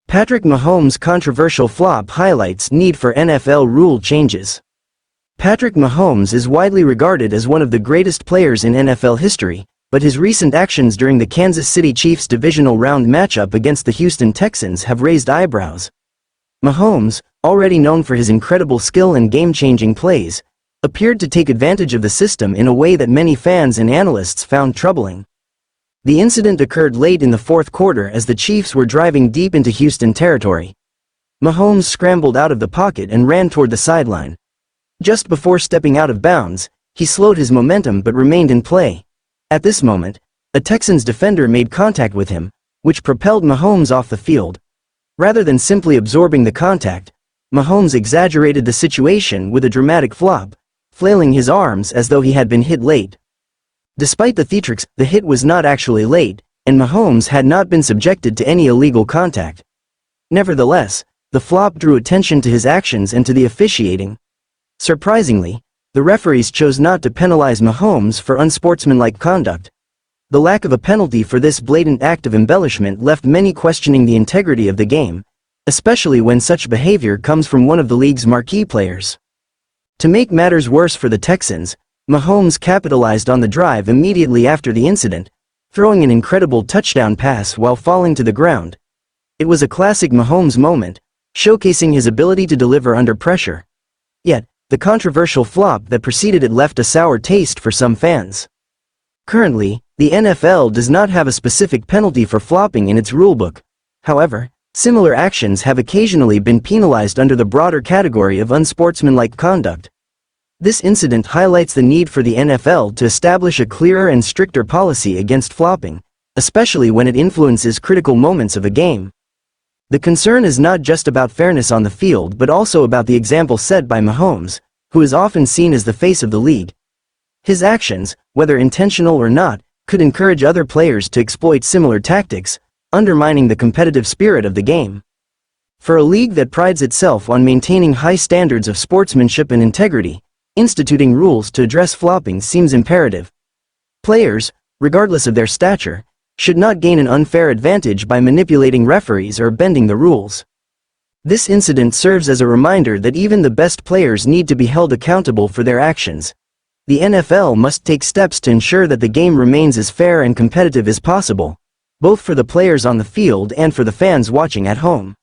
Patrick Mahomes' controversial flop highlights need for NFL rule changes. Patrick Mahomes is widely regarded as one of the greatest players in NFL history, but his recent actions during the Kansas City Chiefs' divisional-round matchup against the Houston Texans have raised eyebrows. Mahomes, already known for his incredible skill and game-changing plays, appeared to take advantage of the system in a way that many fans and analysts found troubling. The incident occurred late in the fourth quarter as the Chiefs were driving deep into Houston territory. Mahomes scrambled out of the pocket and ran toward the sideline. Just before stepping out of bounds, he slowed his momentum but remained in play. At this moment, a Texans defender made contact with him, which propelled Mahomes off the field. Rather than simply absorbing the contact, Mahomes exaggerated the situation with a dramatic flop, flailing his arms as though he had been hit late. Despite the theatrics, the hit was not actually late, and Mahomes had not been subjected to any illegal contact. Nevertheless, the flop drew attention to his actions and to the officiating. Surprisingly, the referees chose not to penalize Mahomes for unsportsmanlike conduct. The lack of a penalty for this blatant act of embellishment left many questioning the integrity of the game, especially when such behavior comes from one of the league's marquee players. To make matters worse for the Texans, Mahomes capitalized on the drive immediately after the incident, throwing an incredible touchdown pass while falling to the ground. It was a classic Mahomes moment, showcasing his ability to deliver under pressure. Yet, the controversial flop that preceded it left a sour taste for some fans. Currently, the NFL does not have a specific penalty for flopping in its rulebook. However, similar actions have occasionally been penalized under the broader category of unsportsmanlike conduct. This incident highlights the need for the NFL to establish a clearer and stricter policy against flopping, especially when it influences critical moments of a game. The concern is not just about fairness on the field but also about the example set by Mahomes, who is often seen as the face of the league. His actions, whether intentional or not, could encourage other players to exploit similar tactics, undermining the competitive spirit of the game. For a league that prides itself on maintaining high standards of sportsmanship and integrity, instituting rules to address flopping seems imperative. Players, regardless of their stature, should not gain an unfair advantage by manipulating referees or bending the rules. This incident serves as a reminder that even the best players need to be held accountable for their actions. The NFL must take steps to ensure that the game remains as fair and competitive as possible, both for the players on the field and for the fans watching at home.